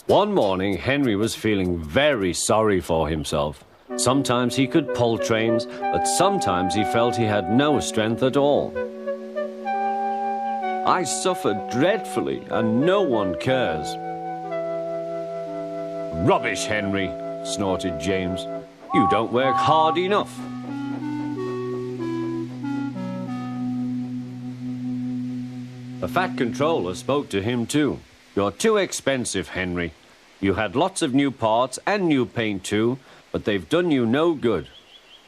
One morning, Henry was feeling very sorry for himself. Sometimes he could pull trains, but sometimes he felt he had no strength at all. I suffered dreadfully, and no one cares. Rubbish, Henry, snorted James. You don't work hard enough. The Fat Controller spoke to him too. You're too expensive, Henry. You had lots of new parts and new paint too, but they've done you no good.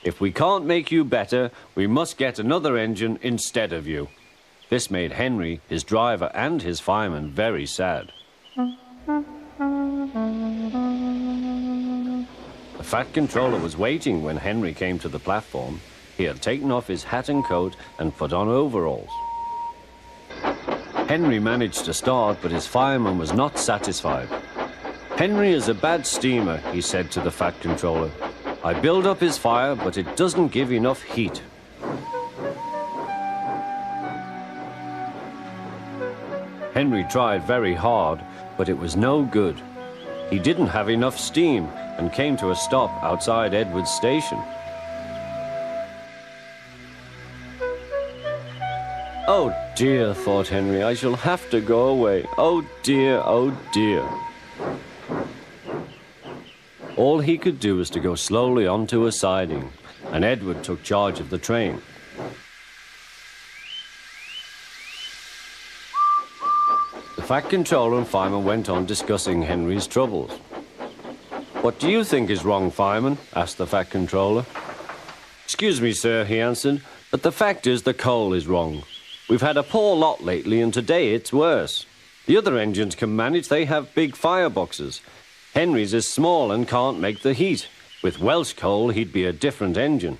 If we can't make you better, we must get another engine instead of you. This made Henry, his driver, and his fireman very sad. The Fat Controller was waiting when Henry came to the platform. He had taken off his hat and coat and put on overalls. Henry managed to start, but his fireman was not satisfied. Henry is a bad steamer, he said to the Fat Controller. I build up his fire, but it doesn't give enough heat. Henry tried very hard, but it was no good. He didn't have enough steam and came to a stop outside Edward's station. Oh dear, thought Henry, I shall have to go away. Oh dear, oh dear. All he could do was to go slowly onto a siding, and Edward took charge of the train. The Fat Controller and fireman went on discussing Henry's troubles. What do you think is wrong, fireman? Asked the Fat Controller. Excuse me, sir, he answered, but the fact is the coal is wrong. We've had a poor lot lately, and today it's worse. The other engines can manage, they have big fireboxes. Henry's is small and can't make the heat. With Welsh coal, he'd be a different engine.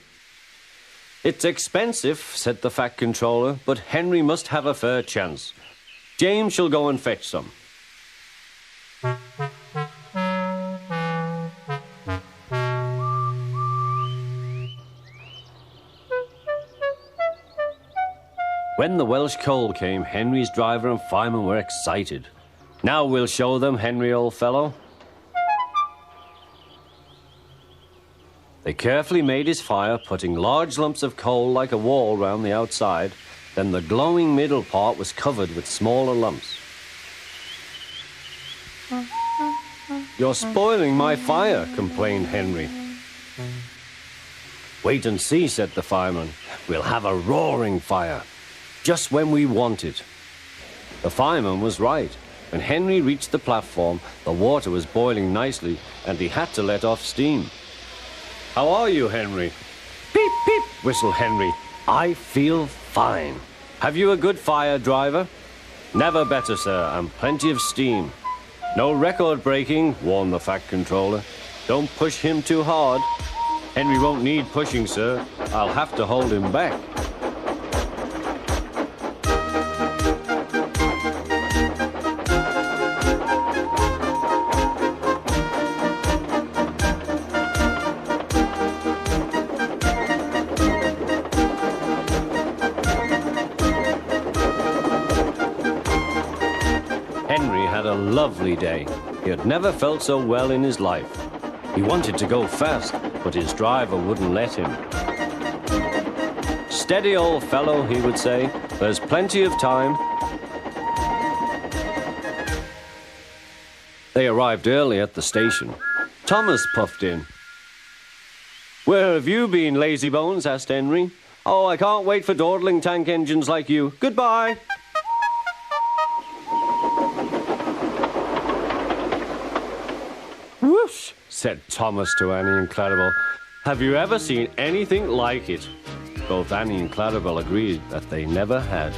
It's expensive, said the Fat Controller, but Henry must have a fair chance. James shall go and fetch some. When the Welsh coal came, Henry's driver and fireman were excited. Now we'll show them, Henry, old fellow. They carefully made his fire, putting large lumps of coal like a wall round the outside. Then the glowing middle part was covered with smaller lumps. You're spoiling my fire, complained Henry. Wait and see, said the fireman. We'll have a roaring fire. Just when we want it. The fireman was right. When Henry reached the platform, the water was boiling nicely, and he had to let off steam. How are you, Henry? Peep, peep, whistled Henry. I feel fine. Have you a good fire, driver? Never better, sir, and plenty of steam. No record breaking, warned the Fat Controller. Don't push him too hard. Henry won't need pushing, sir. I'll have to hold him back. Henry had a lovely day. He had never felt so well in his life. He wanted to go fast, but his driver wouldn't let him. Steady, old fellow, he would say. There's plenty of time. They arrived early at the station. Thomas puffed in. Where have you been, lazybones? Asked Henry. Oh, I can't wait for dawdling tank engines like you. Goodbye. Whoosh, said Thomas to Annie and Clarabel. Have you ever seen anything like it? Both Annie and Clarabel agreed that they never had.